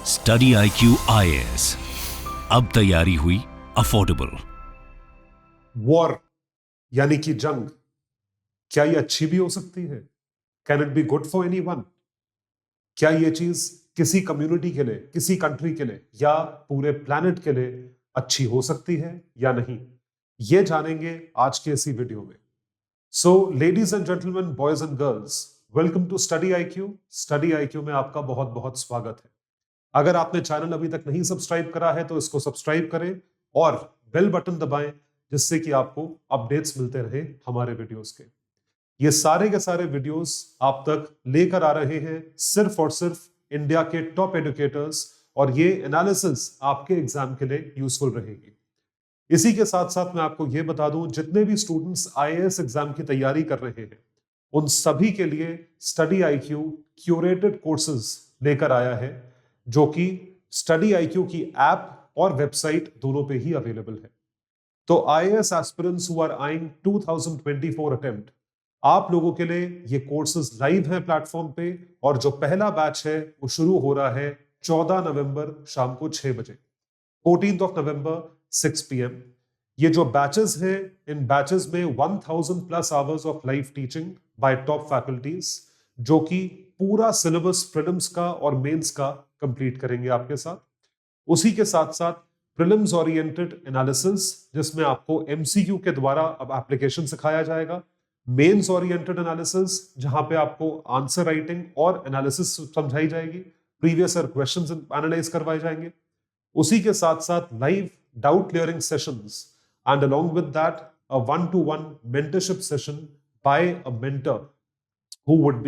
Study IQ IAS, अब तैयारी हुई अफोर्डेबल। वॉर यानी कि जंग, क्या ये अच्छी भी हो सकती है? Can it be good for anyone? क्या ये चीज किसी कम्युनिटी के लिए, किसी कंट्री के लिए या पूरे प्लैनेट के लिए अच्छी हो सकती है या नहीं? ये जानेंगे आज के इसी वीडियो में। So ladies and gentleman, boys and girls, welcome to study IQ। Study IQ में आपका बहुत बहुत स्वागत है। अगर आपने चैनल अभी तक नहीं सब्सक्राइब करा है तो इसको सब्सक्राइब करें और बेल बटन दबाएं, जिससे कि आपको अपडेट्स मिलते रहे हमारे वीडियोस के। ये सारे के सारे वीडियोस आप तक लेकर आ रहे हैं सिर्फ और सिर्फ इंडिया के टॉप एजुकेटर्स, और ये एनालिसिस आपके एग्जाम के लिए यूजफुल रहेगी। इसी के साथ साथ मैं आपको ये बता दूं, जितने भी स्टूडेंट्स IAS एग्जाम की तैयारी कर रहे हैं उन सभी के लिए स्टडी IQ क्यूरेटेड कोर्सेज लेकर आया है, जो कि स्टडी IQ की ऐप और वेबसाइट दोनों पे ही अवेलेबल है। तो IAS aspirants who are eyeing 2024 attempt, आप लोगों के लिए ये कोर्सेज लाइव है प्लेटफॉर्म पे, और जो पहला बैच है वो शुरू हो रहा है 14 नवंबर शाम को 6 बजे, 14th of November 6 PM। ये जो बैचेस हैं, इन बैचेस में 1000 plus hours of live teaching bye top faculties, जो कि पूरा सिलेबस प्रीलिम्स का और मेंस का कंप्लीट करेंगे आपके साथ। उसी के साथ साथ प्रीलिम्स ओरिएंटेड एनालिसिस, जिसमें आपको MCQ के द्वारा अब एप्लीकेशन सिखाया जाएगा। मेंस ओरिएंटेड एनालिसिस, जहां पे आपको आंसर राइटिंग और एनालिसिस समझाई जाएगी, प्रीवियस ईयर क्वेश्चंस एनालाइज करवाए जाएंगे। उसी के साथ साथ live doubt clearing sessions, and along with that a 1-to-1 mentorship session by a mentor who would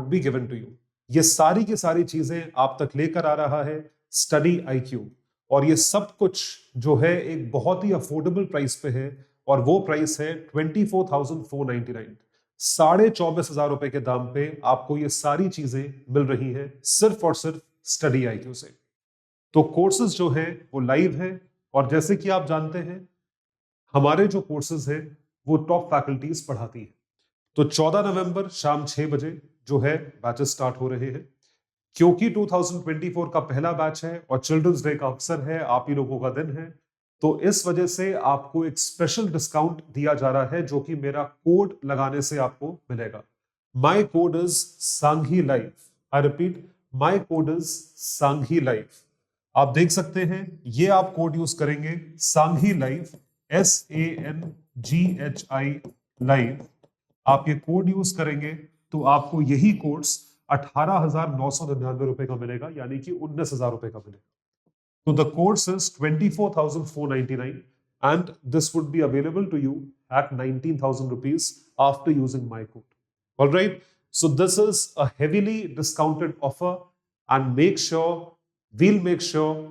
be given to you। ये सारी की सारी चीजें आप तक लेकर आ रहा है स्टडी IQ, और ये सब कुछ जो है एक बहुत ही अफोर्डेबल प्राइस पे है, और वो प्राइस है 24,499। 24,500 रुपए के दाम पे आपको ये सारी चीजें मिल रही हैं सिर्फ और सिर्फ स्टडी IQ से। तो कोर्सेज जो है वो लाइव है, और जैसे कि आप जानते हैं हमारे जो कोर्सेज हैं वो टॉप फैकल्टीज पढ़ाती हैं। तो 14 नवंबर शाम 6 बजे जो है बैचेस स्टार्ट हो रहे हैं। क्योंकि 2024 का पहला बैच है और चिल्ड्रंस डे का अवसर है, आप ही लोगों का दिन है, तो इस वजह से आपको एक स्पेशल डिस्काउंट दिया जा रहा है, जो कि मेरा कोड लगाने से आपको मिलेगा। My code is Sanghi live. I repeat, my code is Sanghi live. आप देख सकते हैं, ये आप कोड यूज करेंगे सांघी लाइव, SANGHI लाइव। आप ये कोड यूज करेंगे तो आपको यही कोर्स 18,999 रुपए का मिलेगा, यानी कि 19,000 रुपए का मिलेगा। तो the course is 24,499 and this would be available to you at 19,000 rupees after using my code. All right, so this is a heavily discounted offer, and we'll make sure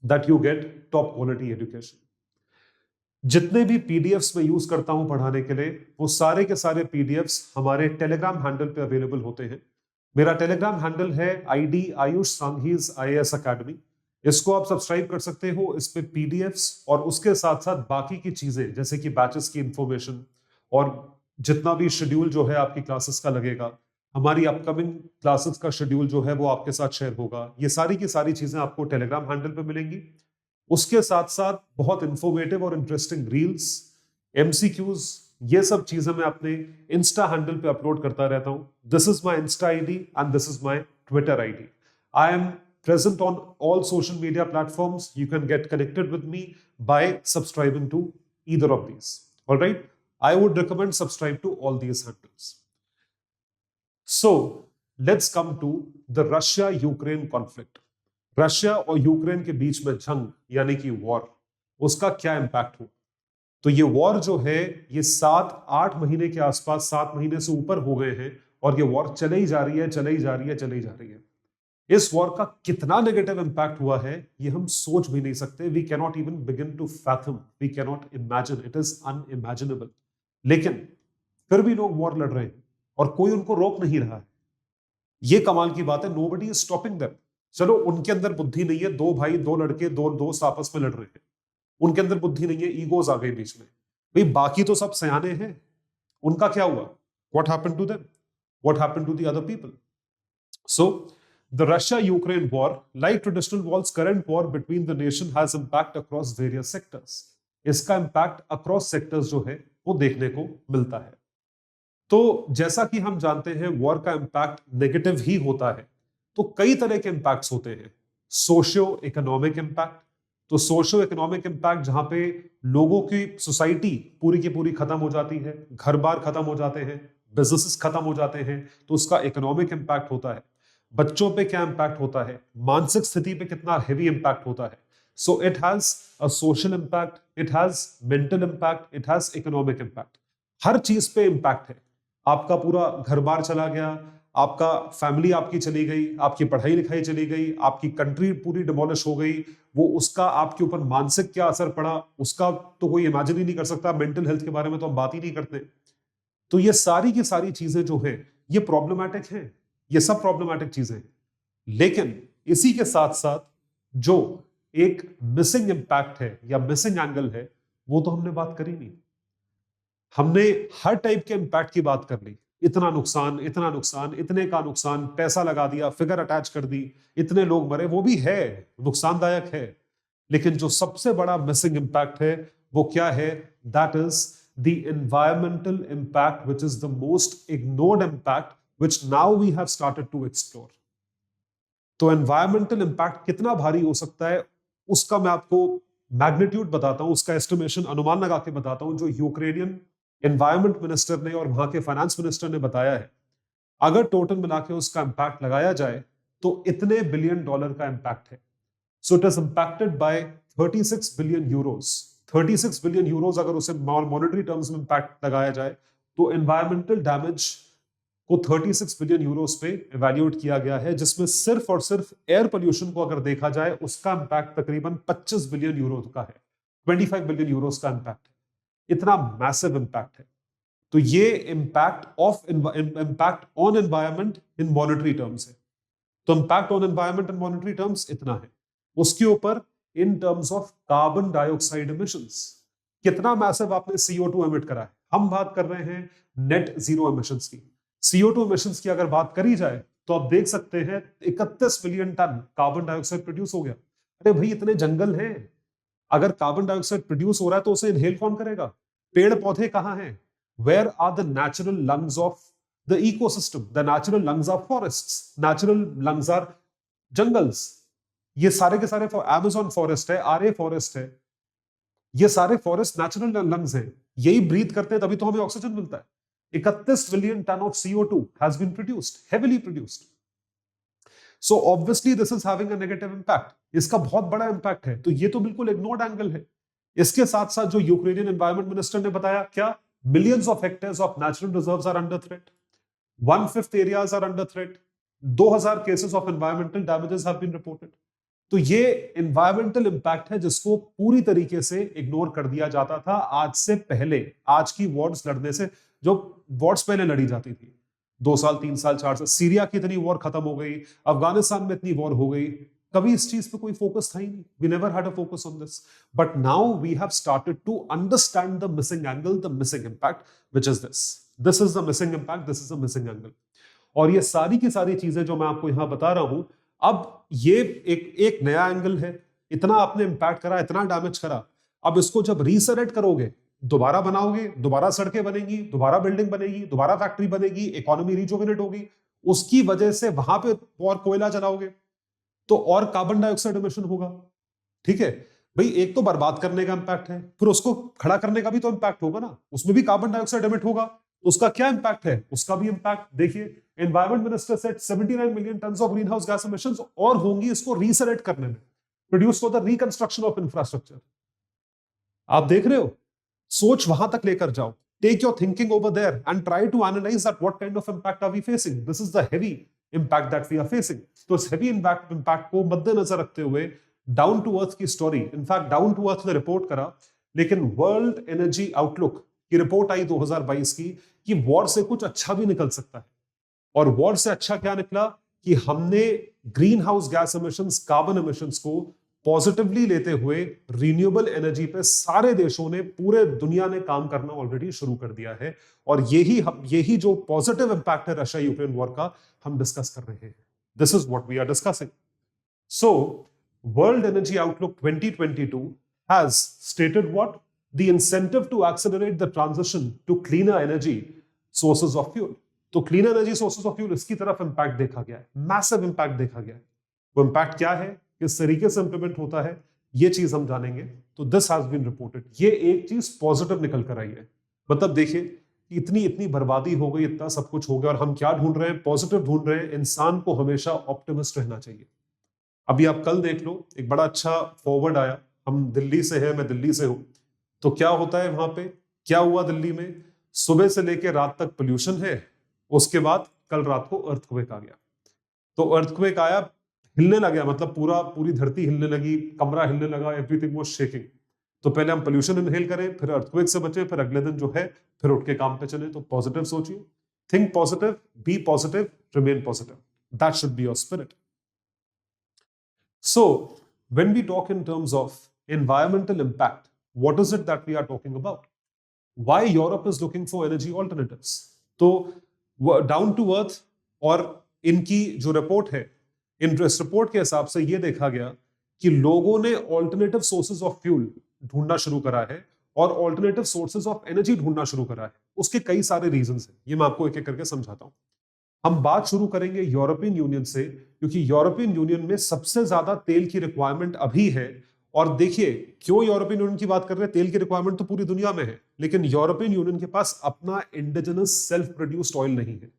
that you get top quality education. जितने भी PDFs मैं use करता हूं पढ़ाने के लिए, वो सारे के सारे PDFs हमारे टेलीग्राम हैंडल पे अवेलेबल होते हैं। मेरा टेलीग्राम हैंडल है ID आयुष सांघीज IAS अकेडमी। इसको आप सब्सक्राइब कर सकते हो। इस पे PDFs और उसके साथ साथ बाकी की चीजें, जैसे कि बैचेस की इंफॉर्मेशन और जितना भी शेड्यूल जो है आपकी क्लासेस का लगेगा, हमारी अपकमिंग क्लासेस का शेड्यूल जो है वो आपके साथ शेयर होगा। ये सारी की सारी चीजें आपको टेलीग्राम हैंडल पे मिलेंगी। उसके साथ साथ बहुत इंफॉर्मेटिव और इंटरेस्टिंग रील्स, MCQs, ये सब चीजें मैं अपने इंस्टा हैंडल पे अपलोड करता रहता हूं। This is my Insta ID and this is my Twitter ID। I am present on all social media platforms. You can get connected with me by subscribing to either of these. All right, I would recommend subscribe to all these handles. So let's come to the Russia-Ukraine conflict. Russia और Ukraine के बीच में जंग यानी कि war, उसका क्या impact हुआ? तो ये वॉर जो है ये 7-8 महीने के आसपास, 7 महीने से ऊपर हो गए हैं, और ये वॉर चली जा रही है, चली जा रही है, चली जा रही है। इस वॉर का कितना नेगेटिव इंपैक्ट हुआ है ये हम सोच भी नहीं सकते। We cannot even begin to fathom, we cannot imagine, it is unimaginable. लेकिन फिर भी लोग वॉर लड़ रहे हैं और कोई उनको रोक नहीं रहा है। ये कमाल की बात है, नोबडी इज स्टॉपिंग देम। चलो, उनके अंदर बुद्धि नहीं है, दो भाई, दो लड़के, दो दोस्त आपस में लड़ रहे हैं, उनके अंदर बुद्धि नहीं है, ईगोज आ गए बीच में। भाई बाकी तो सब सयाने हैं, उनका क्या हुआ? What happened to them? What happened to the other people? So The Russia-Ukraine war, like traditional wars, current war between the nation has impact across various sectors. इसका impact across sectors जो है वो देखने को मिलता है। तो जैसा कि हम जानते हैं वॉर का इम्पैक्ट नेगेटिव ही होता है, तो कई तरह के इम्पैक्ट्स होते हैं। सोशियो इकोनॉमिक इम्पैक्ट, तो सोशियो इकोनॉमिक इम्पैक्ट जहां पे लोगों की सोसाइटी पूरी की पूरी खत्म हो जाती है, घर बार खत्म हो जाते हैं, बिजनेसेस खत्म हो जाते हैं, तो उसका इकोनॉमिक इम्पैक्ट होता है। बच्चों पे क्या इम्पैक्ट होता है, मानसिक स्थिति पे कितना हेवी इम्पैक्ट होता है। So it has a social impact, it has mental impact, it has economic impact. हर चीज पे इम्पैक्ट है। आपका पूरा घर बार चला गया, आपका फैमिली आपकी चली गई, आपकी पढ़ाई लिखाई चली गई, आपकी कंट्री पूरी डिमोलिश हो गई, वो उसका आपके ऊपर मानसिक क्या असर पड़ा उसका तो कोई इमेजिन ही नहीं कर सकता। मेंटल हेल्थ के बारे में तो हम बात ही नहीं करते। तो ये सारी की सारी चीजें जो है ये प्रॉब्लमैटिक हैं, ये सब प्रॉब्लमैटिक चीजें हैं। लेकिन इसी के साथ साथ जो एक मिसिंग इंपैक्ट है या मिसिंग एंगल है वो तो हमने बात करी नहीं। हमने हर टाइप के इंपैक्ट की बात कर ली, इतना नुकसान, इतना नुकसान, इतने का नुकसान, पैसा लगा दिया, फिगर अटैच कर दी, इतने लोग मरे, वो भी है, नुकसानदायक है। लेकिन जो सबसे बड़ा मिसिंग इंपैक्ट है वो क्या है? That is the environmental impact, which is the most ignored impact, which now we have started to explore. तो एनवायरमेंटल इंपैक्ट कितना भारी हो सकता है उसका मैं आपको मैग्नीट्यूड बताता हूं, उसका एस्टिमेशन, अनुमान लगा के बताता हूं, जो यूक्रेनियन एनवायरमेंट मिनिस्टर ने और वहां के फाइनेंस मिनिस्टर ने बताया है। अगर टोटल मिला के उसका इंपैक्ट लगाया जाए तो इतने बिलियन डॉलर का इंपैक्ट है। So it is impacted by 36 billion Euros. 36 billion Euros अगर उसे मॉनेटरी टर्म्स में इंपैक्ट लगाया जाए तो एनवायरमेंटल डैमेज को 36 बिलियन यूरोस पे इवैल्यूएट किया गया है, जिसमें सिर्फ और सिर्फ एयर पोल्यूशन को अगर देखा जाए उसका इंपैक्ट तकरीबन 25 बिलियन यूरो का है, 25 बिलियन यूरोस का इंपैक्ट है। इतना मैसिव इंपैक्ट है। तो ये impact on environment in monetary terms है। तो impact on environment in monetary terms इतना है। उसके ऊपर in terms of carbon dioxide emissions कितना मैसिव आपने CO2 एमिट करा है। हम बात कर रहे हैं नेट जीरो एमिशंस की। CO2 एमिशंस की अगर बात करी जाए तो आप देख सकते हैं 31 million ton carbon dioxide produce हो गया। अरे भाई इतने जंगल हैं, अगर कार्बन डाइऑक्साइड प्रोड्यूस हो रहा है तो उसे इनहेल कौन करेगा? पेड़ पौधे कहां हैं? Where are the natural lungs of the ecosystem? The natural lungs are forests, natural lungs are jungles. ये सारे के सारे अमेज़न फॉरेस्ट है, आरए फॉरेस्ट है, ये सारे फॉरेस्ट नेचुरल लंग्स हैं, यही ब्रीथ करते हैं तभी तो हमें ऑक्सीजन मिलता है। 31 million ton of CO2 has been produced, heavily produced. So obviously this is having a negative impact. इसका बहुत बड़ा इंपैक्ट है। तो ये तो बिल्कुल इग्नोर्ड एंगल है। इसके साथ साथ जो यूक्रेनियन एनवायरमेंट मिनिस्टर ने बताया, क्या millions of hectares of natural reserves are under threat, 1/5 areas are under threat, 2000 cases of environmental damages have been reported. तो ये एनवायरमेंटल इंपैक्ट है जिसको पूरी तरीके से इग्नोर कर दिया जाता था आज से पहले, आज की वॉर्स लड़ने से। जो वॉर्स पहले लड़ी जाती थी 2 साल 3 साल 4 साल, सीरिया की इतनी वॉर खत्म हो गई, अफगानिस्तान में इतनी वॉर हो गई, कभी इस चीज पे कोई फोकस था ही नहीं। We never had a focus on this, but now we have started to understand the missing angle, the missing impact, which is this is the missing impact, this is the missing angle. और ये सारी की सारी चीजें जो मैं आपको यहां बता रहा हूं, अब ये एक नया एंगल है। इतना आपने इंपैक्ट करा, इतना डैमेज करा, अब इसको जब रीसेट करोगे, दोबारा बनाओगे, दोबारा सड़कें बनेगी, दोबारा बिल्डिंग बनेगी, दोबारा फैक्ट्री बनेगी, इकोनॉमी रिजुविनेट होगी, उसकी वजह से वहां पे और कोयला जलाओगे तो और कार्बन डाइऑक्साइड एमिशन होगा। ठीक है भाई, एक तो बर्बाद करने का इंपैक्ट है, फिर उसको खड़ा करने का भी तो इंपैक्ट होगा ना, उसमें भी कार्बन डाइऑक्साइड एमिट होगा। उसका क्या इंपैक्ट है? उसका भी इंपैक्ट देखिए। Environment minister said 79 million tons of green house gas emissions और होंगी इसको रीसेट करने में, produce for the reconstruction of infrastructure. आप देख रहे हो, सोच वहां तक लेकर जाओ, take your thinking over there and try to analyze that what kind of impact are we facing. This is the heavy impact that we are facing. तो इस heavy impact को मद्देनजर रखते हुए डाउन टू अर्थ की story, in fact down to earth ने report करा, लेकिन वर्ल्ड एनर्जी आउटलुक की रिपोर्ट आई 2022 की कि वॉर से कुछ अच्छा भी निकल सकता है। और वॉर से अच्छा क्या निकला कि हमने green house gas emissions, carbon emissions को पॉजिटिवली लेते हुए रिन्यूएबल एनर्जी पे सारे देशों ने, पूरे दुनिया ने काम करना ऑलरेडी शुरू कर दिया है। और यही जो पॉजिटिव इंपैक्ट है रशिया यूक्रेन वॉर का, हम डिस्कस कर रहे हैं। This is what we are discussing. So, World Energy Outlook 2022 has stated what? The incentive to accelerate the transition to cleaner energy sources of fuel. तो cleaner energy sources of fuel इसकी तरफ impact देखा गया है, massive impact देखा गया है. वो इंपैक्ट क्या है, किस तरीके से इंप्लीमेंट होता है, ये चीज हम जानेंगे. तो दिस हैज बीन रिपोर्टेड. ये एक चीज पॉजिटिव निकल कर आई है. मतलब देखिए इतनी इतनी बर्बादी हो गई, इतना सब कुछ हो गया, और हम क्या ढूंढ रहे हैं? पॉजिटिव ढूंढ रहे हैं. इंसान को हमेशा ऑप्टिमिस्ट रहना चाहिए. अभी आप कल देख लो, एक बड़ा अच्छा फॉरवर्ड आया. हम दिल्ली से हैं, मैं दिल्ली से हूं. तो क्या होता है वहां पे, क्या हुआ दिल्ली में? सुबह से लेकर रात तक पोल्यूशन है. उसके बाद कल रात को अर्थक्वेक आ गया. तो अर्थक्वेक आया, हिलने लगा, मतलब पूरी धरती हिलने लगी, कमरा हिलने लगा, एवरीथिंग वाज शेकिंग. तो पहले हम पोल्यूशन इनहेल करें, फिर अर्थक्वेक से बचे, फिर अगले दिन जो है फिर उठ के काम पे चले. तो पॉजिटिव सोचिए, think positive, be positive, remain positive. That should be your spirit. So, when we talk in terms of environmental impact, what is it that we are talking about? Why Europe is looking for energy alternatives? तो down to अर्थ और इनकी जो report है, इन report के हिसाब से ये देखा गया कि लोगों ने ऑल्टरनेटिव सोर्सेज ऑफ फ्यूल ढूंढना शुरू करा है और ऑल्टरनेटिव सोर्सेज ऑफ एनर्जी ढूंढना शुरू करा है. उसके कई सारे रीजंस हैं, ये मैं आपको एक एक करके समझाता हूं. हम बात शुरू करेंगे यूरोपियन यूनियन से, क्योंकि यूरोपियन यूनियन में सबसे ज्यादा तेल की रिक्वायरमेंट अभी है. और देखिए क्यों यूरोपियन यूनियन की बात कर रहे हैं? तेल की रिक्वायरमेंट तो पूरी दुनिया में है, लेकिन यूरोपियन यूनियन के पास अपना इंडिजिनस सेल्फ प्रोड्यूस्ड ऑयल नहीं है.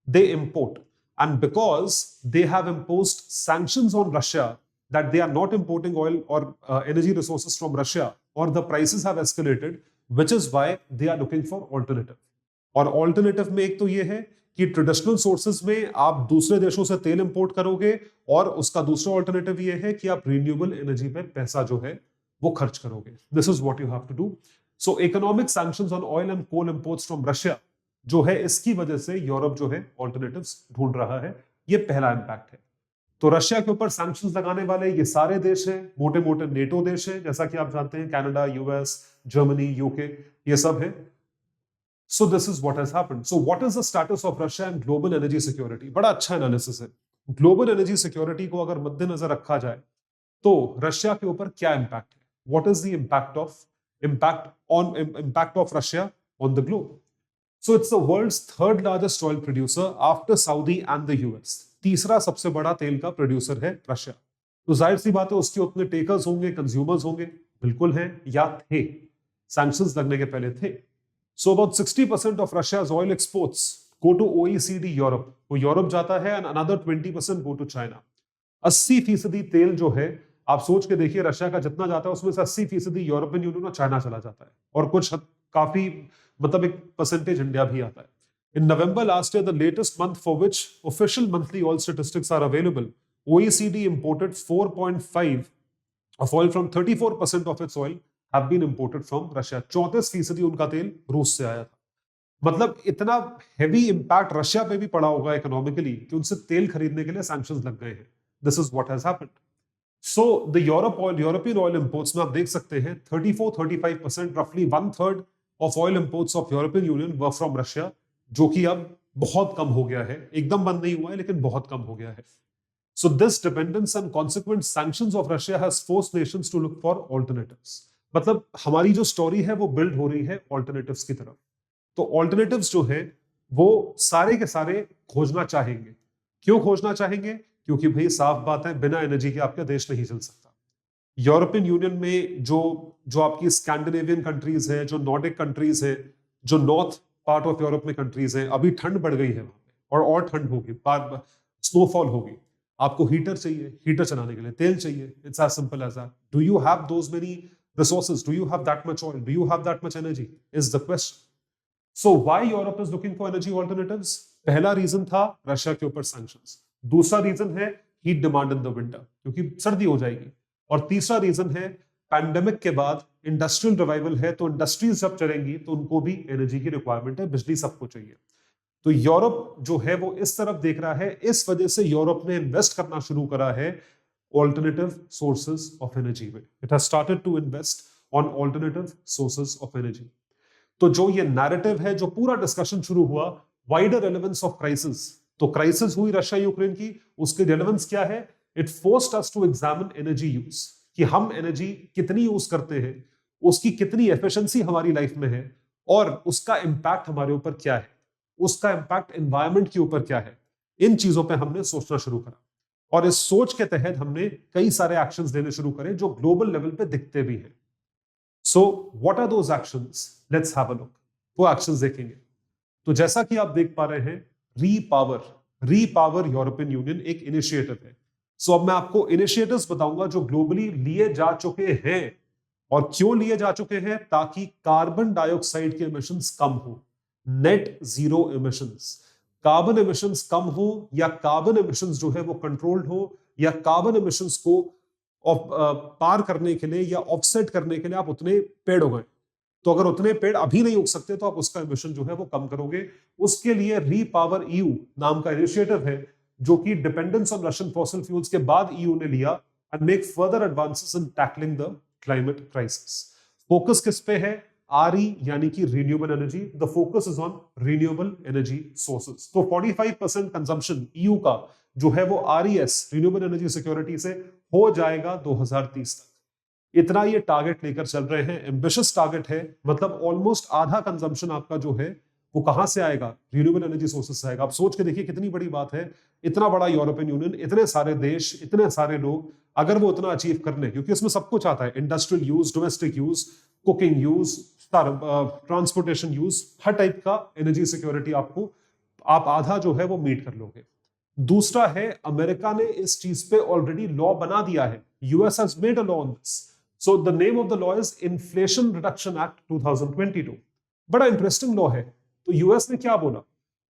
They import, and because they have imposed sanctions on Russia that they are not importing oil or energy resources from Russia, or the prices have escalated, which is why they are looking for alternative. और alternative में एक तो ये है कि traditional sources में आप दूसरे देशों से तेल इंपोर्ट करोगे, और उसका दूसरा ऑल्टरनेटिव ये है कि आप रिन्यूएबल एनर्जी पे पैसा जो है वो खर्च करोगे. This is what you have to do. So economic sanctions on oil and coal imports from Russia जो है, इसकी वजह से यूरोप जो है ऑल्टरनेटिव्स ढूंढ रहा है. ये पहला इंपैक्ट है. तो रशिया के ऊपर सैंक्शंस लगाने वाले ये सारे देश हैं, मोटे मोटे नेटो देश हैं, जैसा कि आप जानते हैं, कनाडा, यूएस, जर्मनी, यूके, ये सब है. So this is what has happened. So what is the status of Russia and global energy security? बड़ा अच्छा एनालिसिस है. ग्लोबल एनर्जी सिक्योरिटी को अगर मद्देनजर रखा जाए तो रशिया के ऊपर क्या इंपैक्ट है? What is the impact of Russia on the globe? So it's the world's third largest oil producer after Saudi and the US. तीसरा सबसे बड़ा तेल का प्रोड्यूसर है रशिया. तो जाहिर सी बात है उसके उतने टेकर्स होंगे, कंज्यूमर्स होंगे. बिल्कुल हैं या थे, सैंक्शंस लगने के पहले थे. So about 60% of Russia's oil exports go to OECD Europe. वो यूरोप जाता है, and another 20% go to China. 80% तेल जो है, आप सोच के देखिए, रशिया का जितना जाता है उसमें से 80% यूरोपियन यूनियन और चाइना चला जाता है, और कुछ काफी मतलब एक परसेंटेज इंडिया भी आता है. In November last year, the latest month for which official monthly oil statistics are available, OECD imported 4.5 of oil from 34% of its oil have been imported from Russia. 34% उनका तेल रूस से आया था. मतलब इतना हेवी इंपैक्ट रशिया पे भी पड़ा होगा इकोनॉमिकली कि उनसे तेल खरीदने के लिए सैंक्शंस लग गए हैं. This is what has happened. So the European oil imports में आप देख सकते हैं 34-35%, रफली 1/3 of oil imports of European union were from Russia, जो कि अब बहुत कम हो गया है. एकदम बंद नहीं हुआ है, लेकिन बहुत कम हो गया है. So this dependence and consequent sanctions of Russia has forced nations to look for alternatives. मतलब हमारी जो स्टोरी है वो बिल्ड हो रही है ऑल्टरनेटिव्स की तरफ. तो ऑल्टरनेटिव्स जो है वो सारे के सारे खोजना चाहेंगे. क्यों खोजना चाहेंगे? क्योंकि भाई साफ बात है, बिना एनर्जी के आपका देश नहीं चल सकता. यूरोपियन यूनियन में जो आपकी स्कैंडिनेवियन कंट्रीज है, जो नॉर्डिक कंट्रीज है, जो नॉर्थ पार्ट ऑफ यूरोप में कंट्रीज है, अभी ठंड बढ़ गई है वहां पे, और ठंड होगी, स्नोफॉल होगी. आपको हीटर चाहिए, हीटर चलाने के लिए तेल चाहिए. It's as simple as that. Do you have those many resources? Do you have that much oil? Do you have that much energy? Is the question. So why Europe is looking for energy alternatives? पहला reason था Russia के ऊपर sanctions. दूसरा reason है heat demand in the winter, क्योंकि सर्दी हो जाएगी. और तीसरा रीजन है पैंडेमिक के बाद इंडस्ट्रियल रिवाइवल है, तो इंडस्ट्रीज जब चलेंगी तो उनको भी एनर्जी की रिक्वायरमेंट है, बिजली सबको चाहिए. तो यूरोप जो है वो इस तरफ देख रहा है. इस वजह से यूरोप ने इन्वेस्ट करना शुरू करा है alternative sources of energy में. It has started to invest on alternative sources of energy. तो जो ये नैरेटिव है, जो पूरा डिस्कशन शुरू हुआ, wider relevance of crisis, तो क्राइसिस हुई रशिया यूक्रेन की, उसकी रेलेवेंस क्या है? It forced us to examine energy use, कि हम एनर्जी कितनी यूज करते हैं, उसकी कितनी एफिशिएंसी हमारी लाइफ में है, और उसका इंपैक्ट हमारे ऊपर क्या है, उसका इंपैक्ट एनवायरमेंट के ऊपर क्या है। इन चीजों पे हमने सोचना शुरू करा, और इस सोच के तहत हमने कई सारे एक्शंस लेने शुरू करे जो ग्लोबल लेवल पे दिखते भी हैं। So what are those actions? Let's have a look. वो एक्शंस देखेंगे। तो जैसा कि आप देख पा रहे हैं, रीपावर यूरोपियन यूनियन एक इनिशिएटिव है। सो अब मैं आपको इनिशिएटिव्स बताऊंगा जो ग्लोबली लिए जा चुके हैं, और क्यों लिए जा चुके हैं, ताकि कार्बन डाइऑक्साइड के एमिशंस कम हो, net zero emissions. Carbon emissions कम हो, या कार्बन एमिशंस जो है वो कंट्रोल्ड हो, या कार्बन एमिशंस को पार करने के लिए या ऑफसेट करने के लिए आप उतने पेड़ उगाएं। तो अगर उतने पेड़ अभी नहीं उग सकते तो आप उसका एमिशन जो है वो कम करोगे। उसके लिए रीपावर ईयू नाम का इनिशिएटिव है, जो कि dependence on Russian fossil fuels के बाद ईयू ने लिया, and make further advances in tackling the climate crisis. Focus किस पे है? RE यानी कि renewable energy. The focus is on renewable energy sources. तो 45% कंजम्पशन ईयू का जो है वो RES, रिन्यूएबल एनर्जी सिक्योरिटी से हो जाएगा 2030 तक। इतना ये टारगेट लेकर चल रहे हैं, एम्बिशियस टारगेट है। मतलब ऑलमोस्ट आधा कंजम्पशन आपका जो है वो कहां से आएगा? रिन्यूएबल एनर्जी सोर्सेस से आएगा। आप सोच के देखिए कितनी बड़ी बात है। इतना बड़ा यूरोपियन यूनियन, इतने सारे देश, इतने सारे लोग, अगर वो इतना अचीव कर ले, क्योंकि इसमें सब कुछ आता है, industrial use, domestic use, cooking use, transportation use, हर टाइप का एनर्जी सिक्योरिटी आपको, आप आधा जो है वो मीट कर लोगे। दूसरा है, अमेरिका ने इस चीज पे ऑलरेडी लॉ बना दिया है। US has made a law on this. So the name of the law is inflation reduction act 2022। बड़ा इंटरेस्टिंग लॉ है। तो यूएस ने क्या बोला?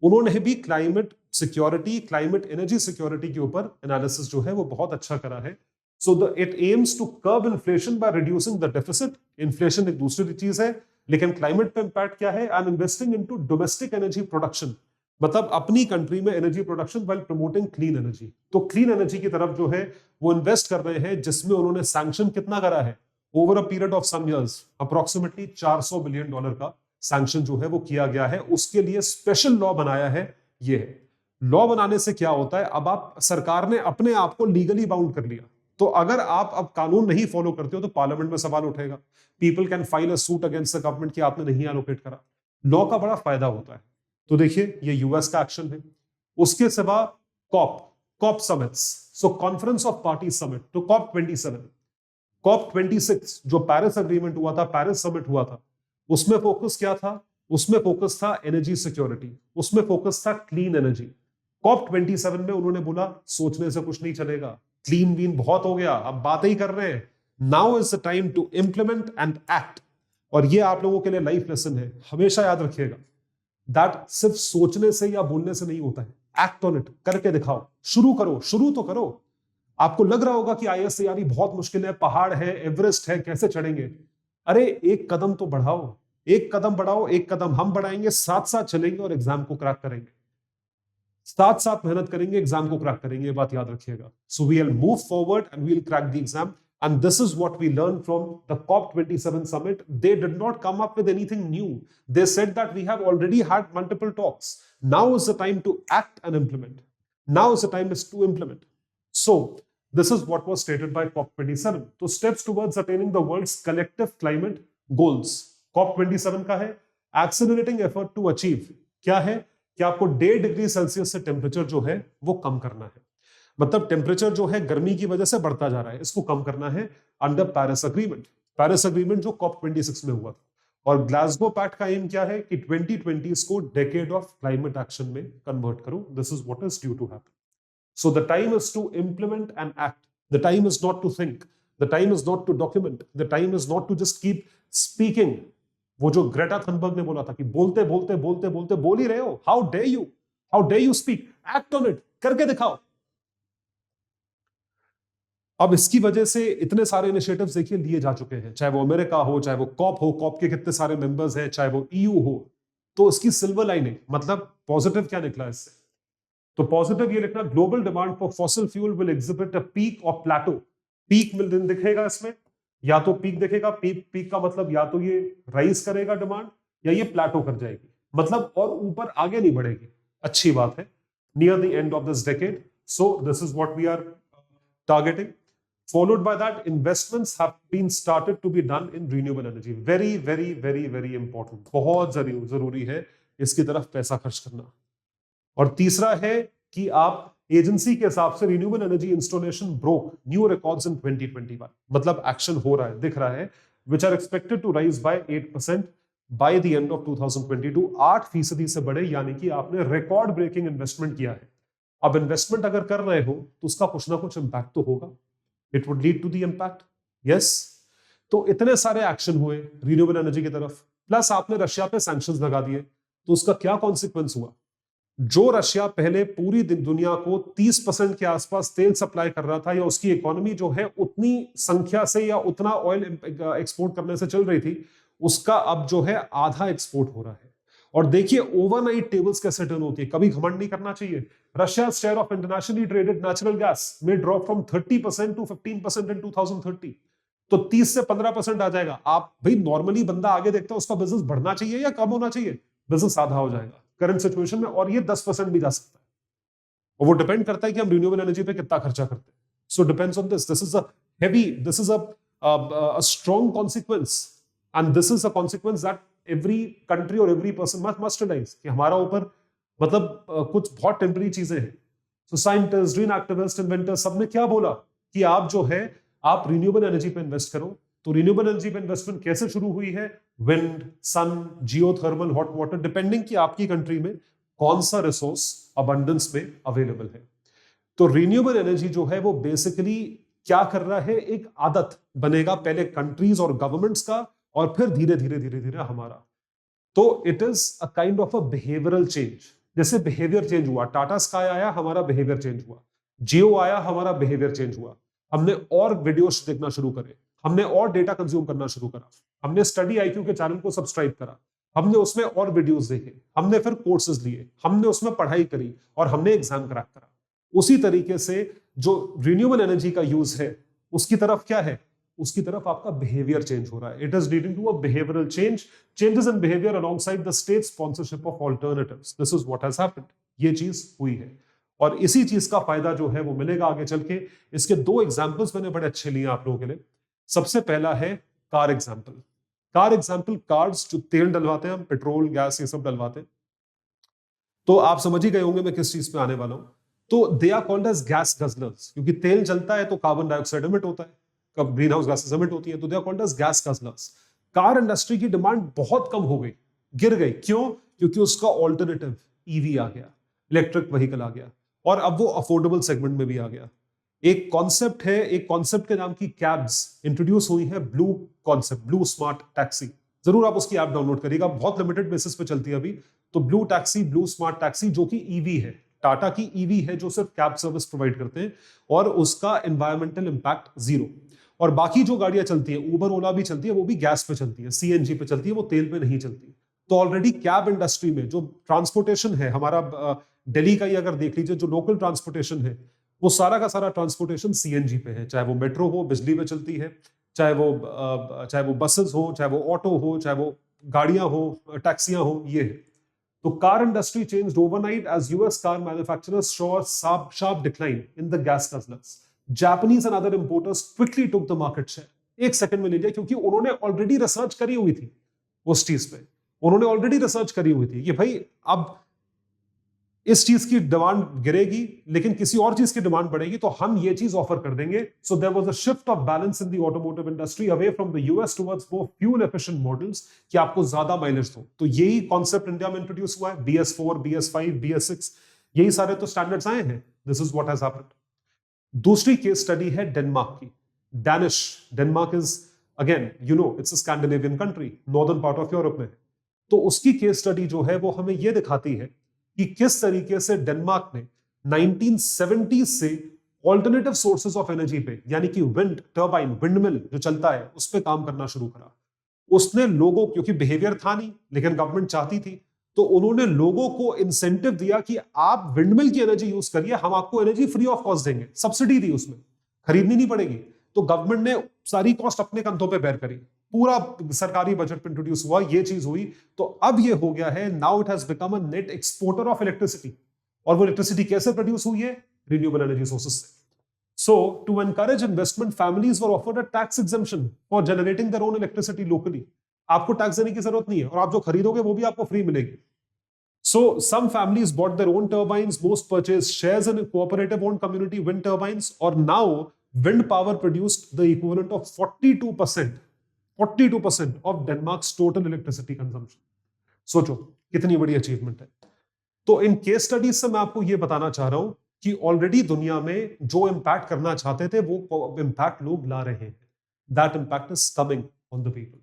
उन्होंने भी climate security, climate energy security के ऊपर एनालिसिस जो है वो बहुत अच्छा करा है। So it aims to curb inflation by reducing the deficit. Inflation एक दूसरी चीज है, लेकिन क्लाइमेट पे इंपैक्ट क्या है? And investing into domestic energy production, मतलब अपनी कंट्री में energy production while promoting clean energy. तो क्लीन एनर्जी की तरफ जो है वो इन्वेस्ट कर रहे हैं, जिसमें उन्होंने सैंक्शन कितना करा है? Over a period of some years approximately $400 billion का सैंक्शन जो है वो किया गया है। उसके लिए स्पेशल लॉ बनाया है। ये है लॉ बनाने से क्या होता है, अब आप, सरकार ने अपने आप को लीगली बाउंड कर लिया। तो अगर आप अब कानून नहीं फॉलो करते हो तो पार्लियामेंट में सवाल उठेगा। People can file a suit against the government कि आपने नहीं एलोकेट करा। लॉ का बड़ा फायदा होता है। तो देखिए ये यूएस का एक्शन है। उसके सिवा COP summits, so conference of party summit, तो COP26 जो पेरिस अग्रीमेंट हुआ था, पेरिस समिट हुआ था, उसमें फोकस क्या था? उसमें फोकस था एनर्जी सिक्योरिटी, उसमें फोकस था क्लीन एनर्जी। COP27 में उन्होंने बोला सोचने से कुछ नहीं चलेगा, क्लीन वीन बहुत हो गया, अब बातें ही कर रहे हैं। Now is the time to implement and act. और ये आप लोगों के लिए लाइफ लेसन है, हमेशा याद रखिएगा। दैट सिर्फ सोचने से या बोलने से नहीं होता है, एक्ट ऑन इट, करके दिखाओ, शुरू करो, शुरू तो करो। आपको लग रहा होगा कि आईएएस तैयारी बहुत मुश्किल है, पहाड़ है, एवरेस्ट है, कैसे चढ़ेंगे? अरे एक कदम तो बढ़ाओ, एक कदम बढ़ाओ, एक कदम हम बढ़ाएंगे, साथ साथ चलेंगे और एग्जाम को क्रैक करेंगे, साथ साथ मेहनत करेंगे, एग्जाम को क्रैक करेंगे, ये बात याद रखिएगा। So we will move forward and we will crack the exam. And this is what we learned from the COP27 summit. They did not come up with anything new. They said that we have already had multiple talks. Now is the time to act and implement. Now is the time to implement. So, this is what was stated by COP27. So, steps towards attaining the world's collective climate goals. COP27 का है accelerating effort to achieve. क्या है कि आपको 1.5 degree Celsius से temperature जो है वो कम करना है। मतलब टेम्परेचर जो है गर्मी की वजह से बढ़ता जा रहा है, इसको कम करना है under Paris agreement. Paris agreement जो COP26 में हुआ था। और ग्लासगो पैक्ट का एम क्या है कि 2020 को डेकेड ऑफ क्लाइमेट एक्शन में कन्वर्ट करो। This is what is due to happen. So the time is to implement and act. The time is not to think, the time is not to document, the time is not to just keep speaking. वो जो Greta Thunberg ने बोला था कि बोलते बोलते बोलते बोलते बोल ही रहे हो, how day you speak, act on it, करके दिखाओ। अब इसकी वजह से इतने सारे इनिशिएटिव्स देखिए लिए जा चुके हैं, चाहे वो अमेरिका हो, चाहे वो कॉप हो, कॉप के कितने सारे मेंबर्स हैं, चाहे वो ईयू हो। तो इसकी सिल्वर लाइनिंग, मतलब पॉजिटिव क्या निकला इससे? तो पॉजिटिव ये लिखना, global demand for fossil fuel will exhibit a peak और प्लेटो। पीक मिल दिन दिखेगा इसमें, या तो पीक दिखेगा, पीक का मतलब या तो ये राइज करेगा डिमांड, या ये प्लेटो कर जाएगी, मतलब और ऊपर आगे नहीं बढ़ेगी। अच्छी बात है। near the end of this decade. So this is what we are targeting. Followed by that, investments have been started to be done in renewable energy. Very very very very important, बहुत जरूरी है इसकी तरफ पैसा खर्च करना. और तीसरा है कि आप एजेंसी के हिसाब से renewable energy installation broke new records in 2021. मतलब एक्शन हो रहा है, दिख रहा है, which are expected to rise by 8% by the end of 2022. 8% से बढ़े, यानी कि आपने रिकॉर्ड ब्रेकिंग इन्वेस्टमेंट किया है. अब इन्वेस्टमेंट अगर कर रहे हो तो उसका कुछ ना कुछ इंपैक्ट तो होगा. It would lead to the impact. Yes, तो इतने सारे एक्शन हुए रिन्यूएबल एनर्जी की तरफ, प्लस आपने रशिया पे सैंक्शंस लगा दिए, तो उसका क्या कॉन्सिक्वेंस हुआ? जो रशिया पहले पूरी दुनिया को 30% के आसपास तेल सप्लाई कर रहा था, या उसकी इकोनॉमी जो है उतनी संख्या से या उतना ऑयल एक्सपोर्ट करने से चल रही थी, उसका अब जो है आधा एक्सपोर्ट हो रहा है. और देखिए ओवरनाइट टेबल्स कैसे टर्न होती है. कभी घमंड नहीं करना चाहिए. Russia share of internationally traded natural gas में ड्रॉप फ्रॉम 30% टू 15% इन 2030. तो 30 से 15% आ जाएगा. आप भाई नॉर्मली बंदा आगे देखता है उसका बिजनेस बढ़ना चाहिए या कम होना चाहिए? बिजनेस आधा हो जाएगा करंट सिचुएशन में, और ये 10% भी जा सकता है. और वो डिपेंड करता है कि हम रिन्यूएबल एनर्जी पे कितना खर्चा करते हैं. So depends on this. This is a strong consequence, and this is a consequence that every country और एवरी पर्सन मस्ट रियलाइज कि हमारा ऊपर मतलब कुछ बहुत टेम्पररी चीजें हैं. So scientist, green activist, inventors, सबने क्या बोला कि आप जो है आप रिन्यूएबल एनर्जी पे इन्वेस्ट करो. तो रिन्यूएबल एनर्जी पे इन्वेस्टमेंट कैसे शुरू हुई है? विंड, सन, जियोथर्मल, हॉट वाटर, डिपेंडिंग कि आपकी कंट्री में कौन सा रिसोर्स अबंडेंस में अवेलेबल है. तो रिन्यूएबल एनर्जी जो है वो बेसिकली क्या कर रहा है, एक आदत बनेगा पहले कंट्रीज और गवर्नमेंट्स का, और फिर धीरे धीरे धीरे धीरे हमारा. तो it is a kind of a behavioural change. जैसे बिहेवियर चेंज हुआ, टाटा स्काई आया, हमारा बिहेवियर चेंज हुआ. जियो आया, हमारा बिहेवियर चेंज हुआ. हमने और वीडियोस देखना शुरू करे, हमने और डेटा कंज्यूम करना शुरू करा, हमने स्टडी आईक्यू के चैनल को सब्सक्राइब करा, हमने उसमें और वीडियोस देखे, हमने फिर कोर्सेज लिए, हमने उसमें पढ़ाई करी, और हमने एग्जाम क्रैक करा. उसी तरीके से जो रिन्यूएबल एनर्जी का यूज है उसकी तरफ क्या है, उसकी तरफ आपका बिहेवियर चेंज हो रहा है. It is leading to a behavioural change, changes in behaviour alongside the state sponsorship of alternatives. This is what has happened. ये चीज हुई है, और इसी चीज का फायदा जो है वो मिलेगा आगे चल के. इसके दो एग्जांपल्स मैंने बड़े अच्छे लिए आप लोगों के लिए. सबसे पहला है car example. Car example, cars जो तेल डलवाते हैं हम, पेट्रोल, गैस, ये सब डलवाते हैं. तो आप समझ ही गए होंगे मैं किस चीज पे आने वाला हूं. तो they are called as gas guzzlers, क्योंकि तेल जलता है तो कार्बन डाइऑक्साइड एमिट होता है, कब ग्रीन हाउस गैसेस एमिट होती है, तो they are called as gas guzzlers. Car industry की डिमांड बहुत कम हो गई, गिर गई. क्यों? क्योंकि उसका ऑल्टरनेटिव ईवी आ गया, इलेक्ट्रिक व्हीकल आ गया, और अब वो अफोर्डेबल सेगमेंट में भी आ गया. एक कॉन्सेप्ट है, एक कॉन्सेप्ट के नाम की कैब्स इंट्रोड्यूस हुई है, blue concept, blue smart taxi. जरूर आप उसकी ऐप डाउनलोड करिएगा, बहुत लिमिटेड बेसिस पे चलती है अभी. तो blue taxi, blue smart taxi, जो कि ईवी है, टाटा की ईवी है, जो सिर्फ कैब सर्विस प्रोवाइड करते हैं, और उसका एनवायरमेंटल इंपैक्ट जीरो. और बाकी जो गाड़ियां चलती है, उबर ओला भी चलती है, वो भी गैस पे चलती है, सीएनजी पे चलती है, वो तेल पे नहीं चलती. तो ऑलरेडी कैब इंडस्ट्री में जो ट्रांसपोर्टेशन है हमारा, दिल्ली का ही अगर देख लीजिए, जो लोकल ट्रांसपोर्टेशन है, वो सारा का सारा ट्रांसपोर्टेशन सीएनजी पे है. चाहे वो मेट्रो हो, बिजली पे चलती है, चाहे वो बसेस हो, चाहे वो ऑटो हो, चाहे वो गाड़ियां हो, टैक्सियां हो, ये है. तो car industry changed overnight as US car manufacturers saw a sharp decline in the gas guzzlers. Japanese and other importers quickly took the market share. एक सेकंड में ले लिया, क्योंकि उन्होंने ऑलरेडी रिसर्च करी हुई थी उस चीज पे. उन्होंने ऑलरेडी रिसर्च करी हुई थी कि भाई अब इस चीज की डिमांड गिरेगी, लेकिन किसी और चीज की डिमांड बढ़ेगी, तो हम ये चीज ऑफर कर देंगे. So there was a shift of balance in the automotive industry away from the US towards more fuel efficient models, कि आपको ज्यादा माइलेज दो. तो यही कॉन्सेप्ट इंडिया में इंट्रोड्यूस हुआ है. BS4, BS5, BS6, यही सारे तो स्टैंडर्ड्स आए हैं. This is what has happened. दूसरी केस स्टडी है डेनमार्क की. Denmark is again, you know, it's a Scandinavian country, northern part of Europe में. तो उसकी केस स्टडी जो है वो हमें ये दिखाती है कि किस तरीके से डेनमार्क ने 1970 से ऑल्टरनेटिव सोर्सेज ऑफ एनर्जी पे, यानी कि विंड टर्बाइन, विंडमिल जो चलता है, उस पे काम करना शुरू करा. उसने लोगों, क्योंकि बिहेवियर था नहीं लेकिन गवर्नमेंट चाहती थी, तो उन्होंने लोगों को इंसेंटिव दिया कि आप विंडमिल की एनर्जी यूज करिए, हम आपको एनर्जी फ्री ऑफ कॉस्ट देंगे. सब्सिडी दी, उसमें खरीदनी नहीं पड़ेगी. तो गवर्नमेंट ने सारी कॉस्ट अपने कंधों पे बेयर करी, पूरा सरकारी बजट पे इंट्रोड्यूस हुआ, ये चीज हुई. तो अब ये हो गया है, now it has become a net exporter of electricity. और वो इलेक्ट्रिसिटी कैसे प्रोड्यूस हुई है? रिन्यूएबल एनर्जी सोर्सेज से। So, to encourage investment, families were offered a tax exemption for generating their own electricity locally. आपको टैक्स देने की जरूरत नहीं है और आप जो खरीदोगे वो भी आपको फ्री मिलेगी. So, some families bought their own turbines, most purchased shares in cooperative-owned community wind turbines, or now wind power produced the equivalent of 42% of Denmark's total electricity consumption. सोचो कितनी बड़ी अचीवमेंट है. तो इन केस स्टडीज से मैं आपको ये बताना चाह रहा हूं कि ऑलरेडी दुनिया में जो इंपैक्ट करना चाहते थे वो इंपैक्ट लोग ला रहे हैं. That impact is coming on the people.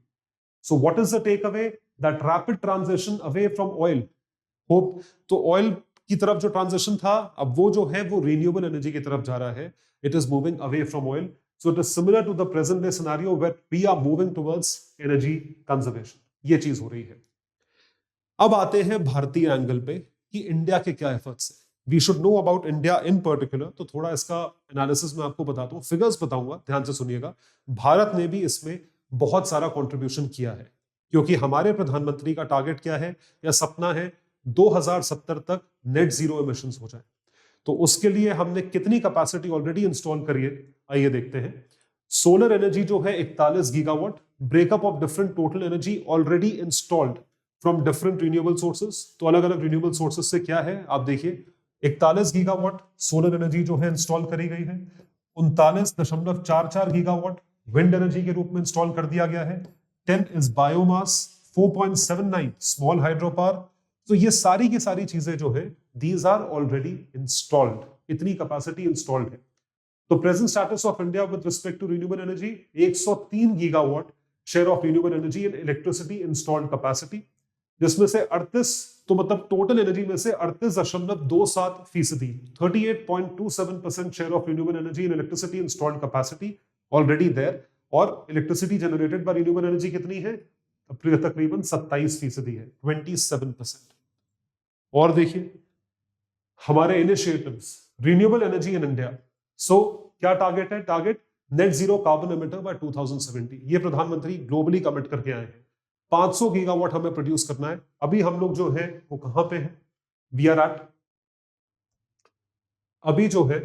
So what is the take away? That rapid transition away from oil. Hope तो ऑयल की तरफ जो ट्रांजिशन था, अब वो जो है वो रिन्यूएबल एनर्जी की तरफ जा रहा है. It is moving away from oil. So it is similar to the present day scenario where we are moving towards energy conservation. ये चीज हो रही है. अब आते हैं भारतीय एंगल पे कि इंडिया के क्या एफर्ट्स हैं. We should know about India in particular. तो थोड़ा इसका एनालिसिस मैं आपको बताता हूं, फिगर्स बताऊंगा, ध्यान से सुनिएगा. भारत ने भी इसमें बहुत सारा कंट्रीब्यूशन किया है, क्योंकि हमारे प्रधानमंत्री का टारगेट क्या है या सपना है 2070 तक नेट जीरो एमिशंस हो जाए. तो उसके लिए हमने कितनी कैपेसिटी ऑलरेडी इंस्टॉल करी है, आइए देखते हैं. सोलर एनर्जी जो है 41 gigawatt. Breakup of different total energy already installed from different renewable sources. तो अलग अलग रिन्यूएबल सोर्सेस से क्या है आप देखिए. 41 गीगावाट सोलर एनर्जी जो है इंस्टॉल करी गई है. 39.44 गीगावाट विंड एनर्जी के रूप में इंस्टॉल कर दिया गया है. 10 is biomass. 4.79 small hydro power. तो ये सारी की सारी चीजें जो है दीज आर ऑलरेडी इंस्टॉल्ड. इतनी कैपेसिटी इंस्टॉल्ड है. तो present status of India with respect to renewable energy 103 gigawatt share of renewable energy in electricity installed capacity, जिसमें से 38, तो मतलब टोटल एनर्जी में से 38.27%, 38.27% share of renewable energy in electricity installed capacity already there. और electricity generated by renewable energy कितनी है? तकरीबन 27% है, 27%. और देखिए हमारे initiatives renewable energy in India. So क्या टारगेट है? Target net zero carbon emitter by 2070. ये प्रधानमंत्री ग्लोबली कमिट करके आए हैं. 500 गीगावाट हमें प्रोड्यूस करना है. अभी हम लोग जो है वो कहां पे हैं? वी आर एट, अभी जो है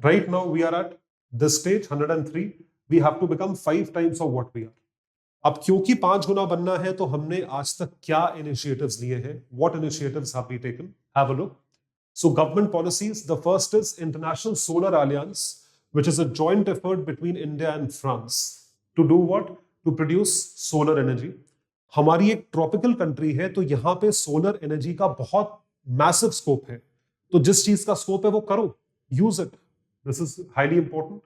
right now we are at the stage 103. We have to become 5 times of what we are. अब क्योंकि 5 गुना बनना है तो हमने आज तक क्या इनिशिएटिव्स लिए हैं? What initiatives have we taken? Have a look. So government policies. The first is International Solar Alliance, which is a joint effort between India and France to do what? To produce solar energy. हमारी एक tropical country है, तो यहां पे solar energy का बहुत massive scope है. तो जिस चीज का स्कोप है वो करो, use it. This is highly important.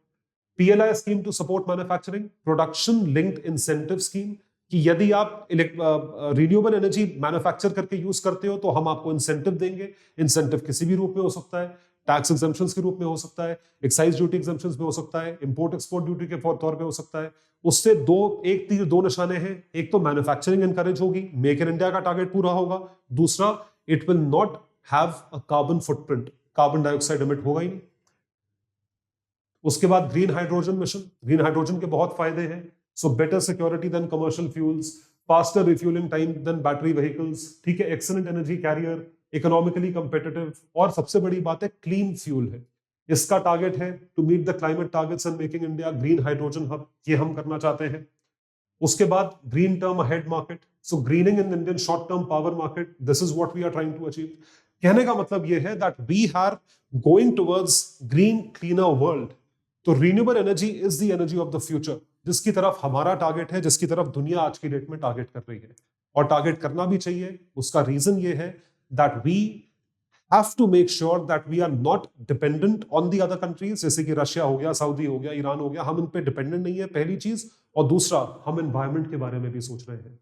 PLI scheme to support manufacturing. Production linked incentive scheme, कि यदि आप रिन्यूएबल एनर्जी मैन्युफैक्चर करके यूज करते हो तो हम आपको इंसेंटिव देंगे. इंसेंटिव किसी भी रूप में हो सकता है. टैक्स एग्जम्पशंस के रूप में हो सकता है, एक्साइज ड्यूटी एग्जम्पशंस में हो सकता है, इंपोर्ट एक्सपोर्ट ड्यूटी के तौर पे हो सकता है. उससे एक तीर दो निशाने हैं. एक तो मैन्युफैक्चरिंग एनकरेज होगी, मेक इन इंडिया का टारगेट पूरा होगा. दूसरा, it will not have a carbon footprint. Carbon dioxide emit होगा ही नहीं. उसके बाद green hydrogen mission. Green hydrogen के बहुत फायदे हैं. So better security than commercial fuels, faster refuelling time than battery vehicles. ठीक है, excellent energy carrier, economically competitive, और सबसे बड़ी बात है क्लीन फ्यूल है. इसका टारगेट है to meet the climate targets and making India green hydrogen hub. ये हम करना चाहते हैं. उसके बाद green term ahead market. So greening in Indian short term power market. This is what we are trying to achieve. कहने का मतलब ये है that we are going towards green cleaner world. तो renewable energy is the energy of the future, जिसकी तरफ हमारा target है, जिसकी तरफ दुनिया आज की डेट में टारगेट कर रही है. और टारगेट करना भी चाहिए. उसका रीजन ये है that we have to make sure that we are not dependent on the other countries. जैसे कि रशिया हो गया, सऊदी हो गया, ईरान हो गया. हम इन पे डिपेंडेंट नहीं है, पहली चीज. और दूसरा, हम एनवायरमेंट के बारे में भी सोच रहे हैं.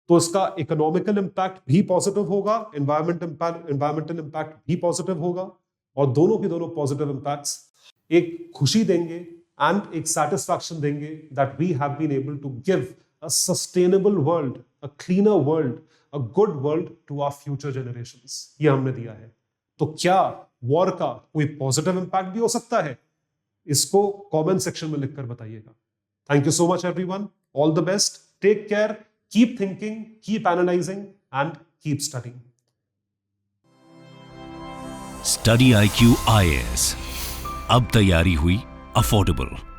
तो इसका इकोनॉमिकल इंपैक्ट भी पॉजिटिव होगा, एनवायरमेंटल इंपैक्ट भी पॉजिटिव होगा. और दोनों के दोनों पॉजिटिव इंपैक्ट्स एक खुशी देंगे एंड एक सैटिस्फैक्शन देंगे that we have been able to give a sustainable world, a cleaner world, a good world to our future generations. ये हमने दिया है. तो क्या वॉर का कोई पॉजिटिव इंपैक्ट भी हो सकता है? इसको कमेंट सेक्शन में लिखकर बताइएगा. Thank you so much everyone. All the best. Take care. Keep thinking, keep analysing and keep studying. Study IQ IAS। अब तैयारी हुई अफोर्डेबल।